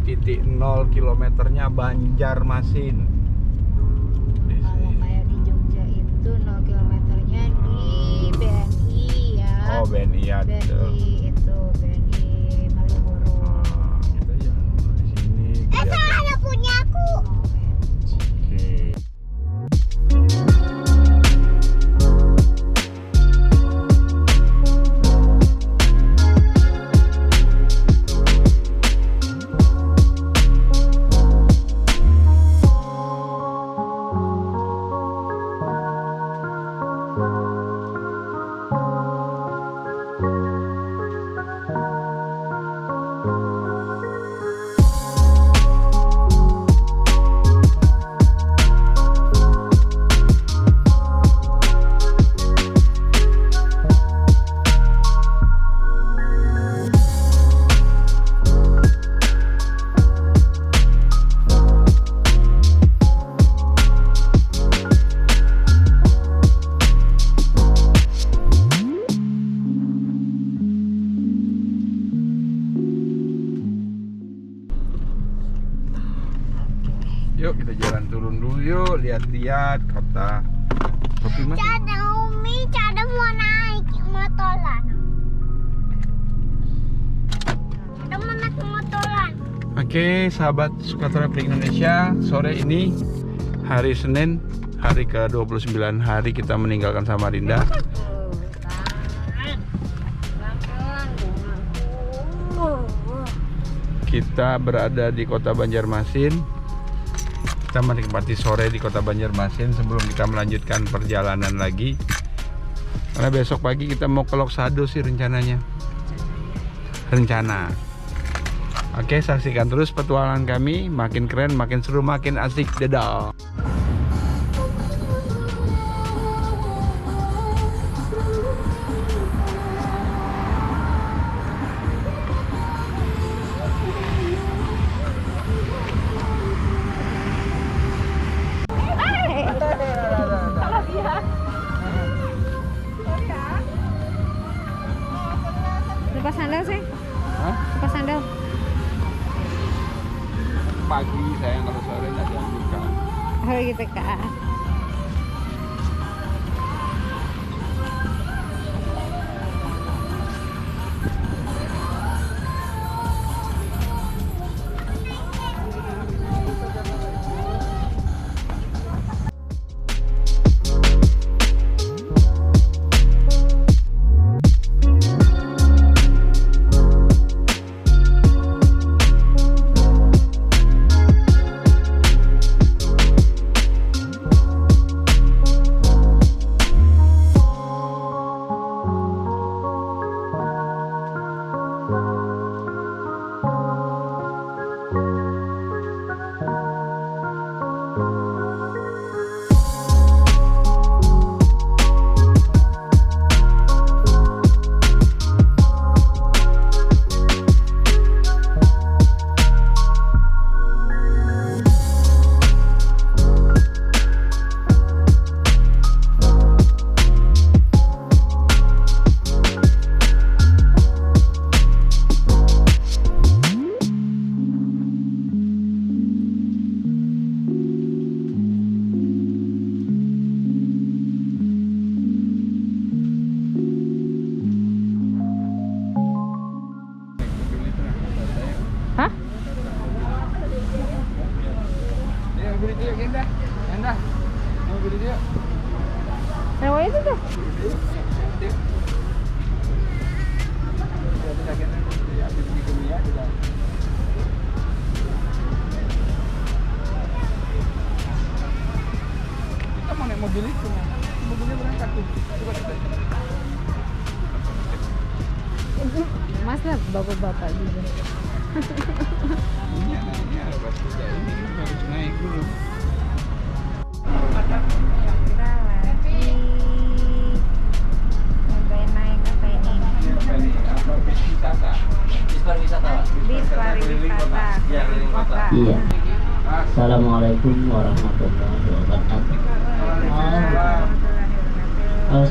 titik 0 kilometernya Banjarmasin. Kalau kayak di Jogja itu 0 kilometernya di BNI ya. Oh, BNI ya. BNI itu BNI Malioboro. Kita jangan di sini. Ada punya aku. Oke. Yuk kita jalan turun dulu yuk, lihat-lihat kota. Kopi mas. Cada Umi, Cada mau naik motoran. Cada mau naik motoran. Oke, sahabat suka traveling Indonesia, sore ini hari Senin, hari ke-29 hari kita meninggalkan Samarinda. Kita berada di kota Banjarmasin. Kita menikmati sore di kota Banjarmasin sebelum kita melanjutkan perjalanan lagi. Karena besok pagi kita mau ke Loksado sih rencananya. Rencana. Oke, saksikan terus petualangan kami. Makin keren, makin seru, makin asik. Dadah. Lepas sandal sih? Hah? Lepas sandal. Pagi sayang, kalau sore nggak dianjurkan. Oh gitu kak. Hah? Mau beli dia, Indah. Indah. Mau beli dia. Sewa itu tuh. Kita mau naik mobil itu, mobilnya berangkat tuh. Coba kita. Mas lah bapak-bapak juga. Ini pas kita ini harus naik dulu. Kita lagi nyobain naik apa ini? Ini apa bis wisata? Bis pariwisata. Bis pariwisata. Iya, keliling kota. Iya. Assalamualaikum warahmatullahi wabarakatuh.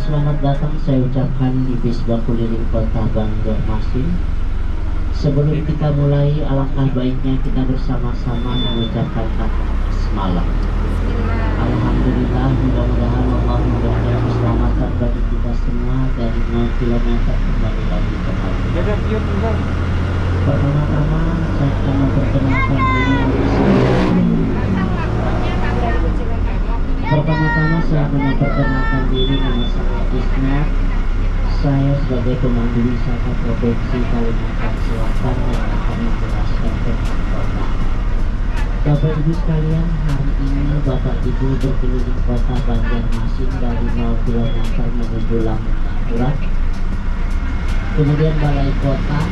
Selamat datang saya ucapkan di bis keliling kota Banjarmasin. Sebelum kita mulai, alangkah baiknya kita bersama-sama mengucapkan basmalah. Alhamdulillah, mudah-mudahan Allah memberikan keselamatan bagi kita semua dari 0 km kembali lagi ke haji. Pertama-tama saya akan memperkenalkan diri. Nama saya Ismail. Saya sebagai pemandu wisata Provinsi Kalimantan Selatan yang akan menjelaskan tentang kota. Bapak Ibu sekalian, hari ini Bapak Ibu berkeliling kota Banjarmasin dari 0 km menuju Lampung Akurat, kemudian Balai Kota,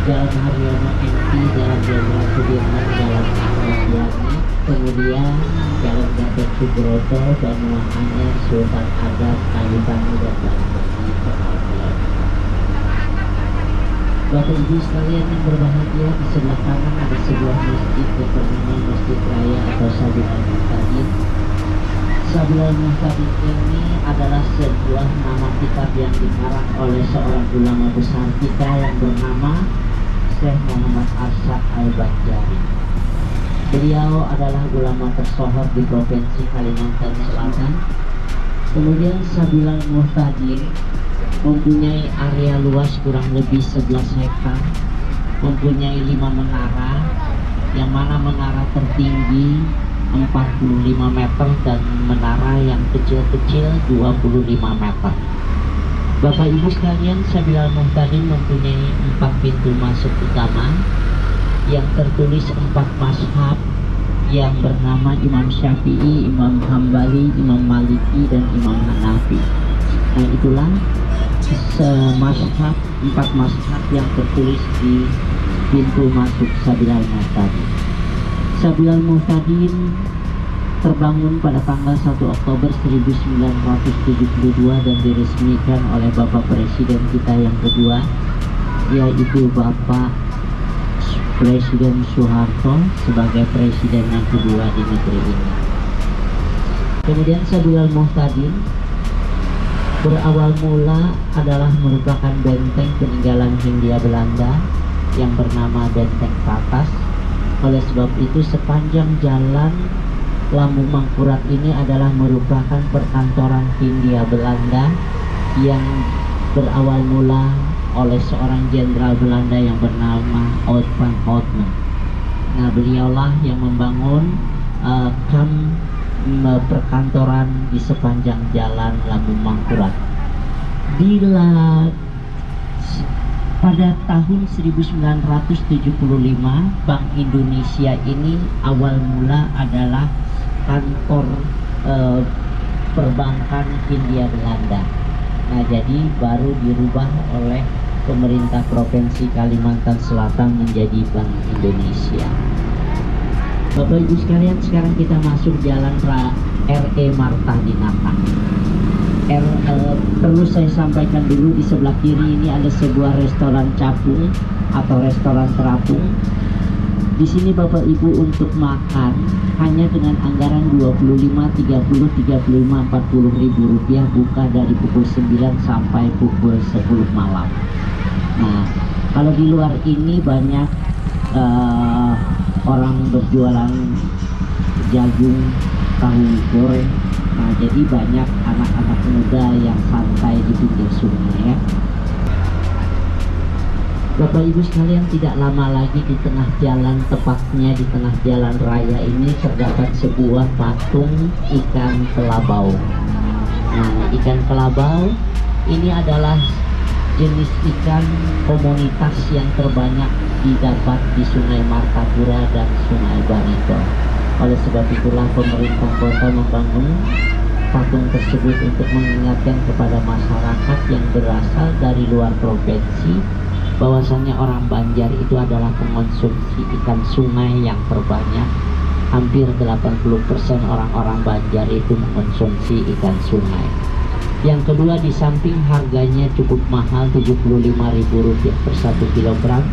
Jalan Haryono NT, Jalan Jenderal Sudirman, Jalan Ahmad Yani, kemudian Jalan Gatot Subroto, Benua Anyar, Sultan Adam, Kayu Tangi, dan Banyuwangi. Bapak Ibu sekalian yang berbahagia, di sebelah kanan ada sebuah masjid yang bernama Masjid Raya atau Sabilal Muhtadin. Sabilal Muhtadin ini adalah sebuah nama kitab yang dikarang oleh seorang ulama besar kita yang bernama Syekh Muhammad Arsyad Al-Banjari. Beliau adalah ulama tersohor di Provinsi Kalimantan Selatan. Kemudian Sabilal Muhtadin mempunyai area luas kurang lebih 11 hektar, mempunyai 5 menara, yang mana menara tertinggi 45 meter dan menara yang kecil-kecil 25 meter. Bapak Ibu sekalian, Sabilal Muhtadin mempunyai 4 pintu masuk utama yang tertulis 4 mazhab yang bernama Imam Syafi'i, Imam Hambali, Imam Maliki, dan Imam Hanafi. Nah, itulah mazhab, 4 mazhab yang tertulis di pintu masuk Sabilal Muhtadin. Sabilal Muhtadin terbangun pada tanggal 1 Oktober 1972 dan diresmikan oleh Bapak Presiden kita yang kedua, yaitu Bapak Presiden Soeharto sebagai presiden yang kedua di negeri ini. Kemudian Sabilal Muhtadin berawal mula adalah merupakan benteng peninggalan Hindia Belanda yang bernama Benteng Tatas. Oleh sebab itu sepanjang jalan Lampung Mangkurat ini adalah merupakan perkantoran Hindia Belanda yang berawal mula oleh seorang jenderal Belanda yang bernama Oud van Houtman. Nah, beliaulah yang membangun perkantoran di sepanjang jalan Lampung Mangkurat. Pada tahun 1975 Bank Indonesia ini awal mula adalah kantor perbankan Hindia Belanda. Nah, jadi baru dirubah oleh pemerintah Provinsi Kalimantan Selatan menjadi Bank Indonesia. Bapak Ibu sekalian, sekarang kita masuk jalan RE Marta Dinata. Perlu saya sampaikan dulu, di sebelah kiri ini ada sebuah restoran capung atau restoran terapung. Di sini Bapak Ibu untuk makan hanya dengan anggaran 25, 30, 35, 40 ribu rupiah, buka dari pukul 9 sampai pukul 10 malam. Nah, kalau di luar ini banyak orang berjualan jagung, tahu goreng. Nah, jadi banyak anak-anak muda yang santai di pinggir sungai ya. Bapak Ibu sekalian, tidak lama lagi di tengah jalan, tepatnya di tengah jalan raya ini terdapat sebuah patung ikan kelabau. Nah, ikan kelabau ini adalah jenis ikan komunitas yang terbanyak didapat di Sungai Martapura dan Sungai Barito. Oleh sebab itulah pemerintah kota membangun patung tersebut untuk mengingatkan kepada masyarakat yang berasal dari luar provinsi bahwasannya orang Banjar itu adalah pengonsumsi ikan sungai yang terbanyak. Hampir 80% orang-orang Banjar itu mengonsumsi ikan sungai. Yang kedua, di samping harganya cukup mahal, Rp75.000 per 1 kilogram,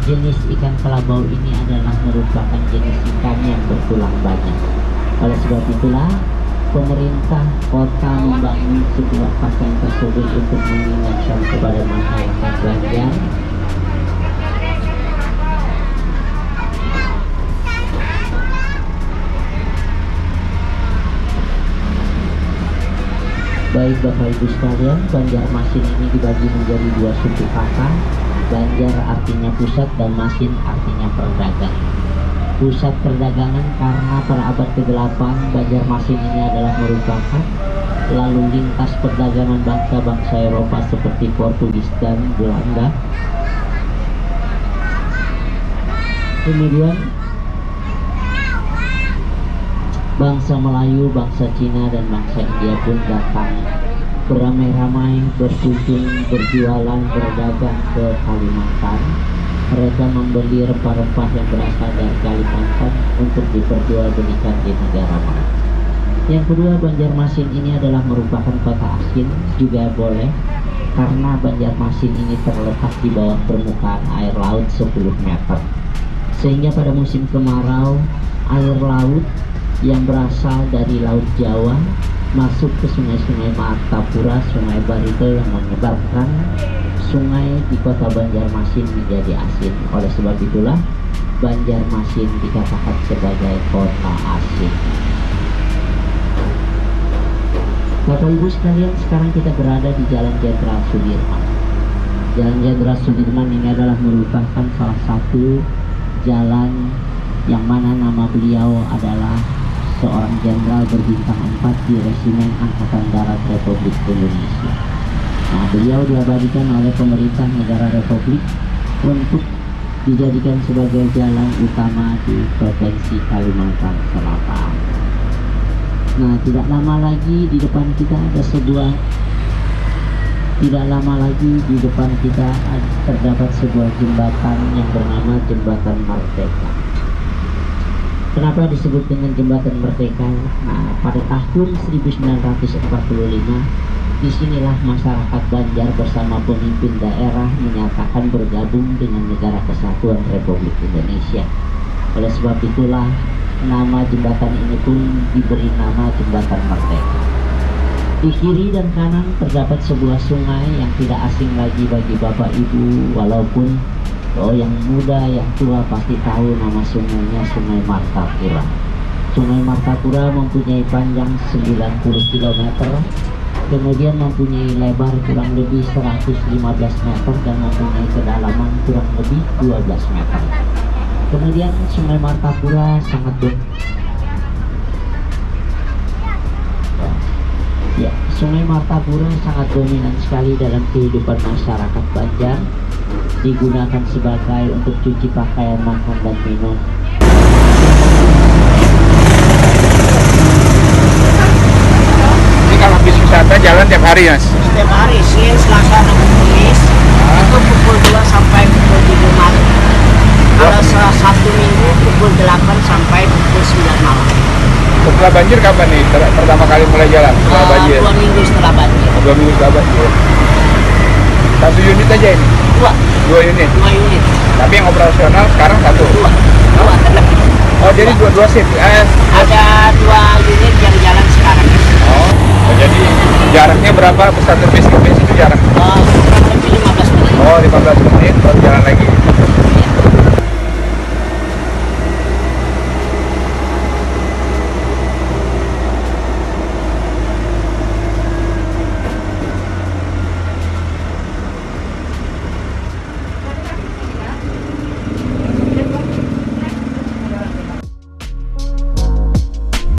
jenis ikan kelabau ini adalah merupakan jenis ikan yang bertulang banyak. Oleh sebab itulah pemerintah kota membangun sebuah patung tersebut untuk mengingatkan kepada masyarakat Banjar Baik Bapak Ibu sekalian, Banjarmasin ini dibagi menjadi dua suku kata. Banjar artinya pusat dan Masin artinya perdagangan. Pusat perdagangan karena pada abad ke-8 Banjarmasin ini adalah merupakan lalu lintas perdagangan bangsa-bangsa Eropa seperti Portugis dan Belanda. Kemudian bangsa Melayu, bangsa Cina, dan bangsa India pun datang beramai-ramai berkunjung, berjualan, berdagang ke Kalimantan. Mereka membeli rempah-rempah yang berasal dari Kalimantan untuk diperjualbelikan di negara mereka. Yang kedua, Banjarmasin ini adalah merupakan kota asin, juga boleh karena Banjarmasin ini terletak di bawah permukaan air laut 10 meter. Sehingga pada musim kemarau, air laut yang berasal dari Laut Jawa masuk ke sungai-sungai Martapura, Sungai Barito yang menyebabkan sungai di kota Banjarmasin menjadi asin. Oleh sebab itulah Banjarmasin dikatakan sebagai kota asin. Bapak Ibu sekalian, sekarang kita berada di Jalan Jenderal Sudirman. Jalan Jenderal Sudirman ini adalah merupakan salah satu jalan yang mana nama beliau adalah seorang jenderal berbintang 4 di Resimen Angkatan Darat Republik Indonesia. Nah, beliau diabadikan oleh pemerintah negara Republik untuk dijadikan sebagai jalan utama di Provinsi Kalimantan Selatan. Nah, tidak lama lagi di depan kita terdapat sebuah jembatan yang bernama Jembatan Merdeka. Kenapa disebut dengan Jembatan Merdeka? Nah, pada tahun 1945, disinilah masyarakat Banjar bersama pemimpin daerah menyatakan bergabung dengan Negara Kesatuan Republik Indonesia. Oleh sebab itulah nama jembatan ini pun diberi nama Jembatan Merdeka. Di kiri dan kanan terdapat sebuah sungai yang tidak asing lagi bagi Bapak Ibu, walaupun yang muda, yang tua pasti tahu nama sungainya, Sungai Martapura. Sungai Martapura mempunyai panjang 90 km, kemudian mempunyai lebar kurang lebih 115 meter dan mempunyai kedalaman kurang lebih 12 meter. Kemudian Sungai Martapura Sungai Martapura sangat dominan sekali dalam kehidupan masyarakat Banjar, digunakan sebagai untuk cuci pakaian, makan, dan minum. Ini kalau habis wisata jalan tiap hari, Mas? Setiap hari, Senin, Selasa, Rabu, Kamis itu pukul 2 sampai pukul 7 malam. Kalau Sabtu Minggu pukul 8 sampai pukul 9 malam. Setelah banjir kapan nih? Pertama kali mulai jalan? Setelah banjir? 2 minggu setelah banjir. 2 minggu setelah banjir. 1 unit aja ini? 2 unit? 2 unit. Tapi yang operasional sekarang 1? 2 terlebih. Oh, jadi 2 shift? Ada 2 unit yang jalan sekarang. Oh, jadi jaraknya berapa? Satu bis ke bis itu jarak? Kurang lebih 15 menit. Oh, 15 menit baru jalan lagi.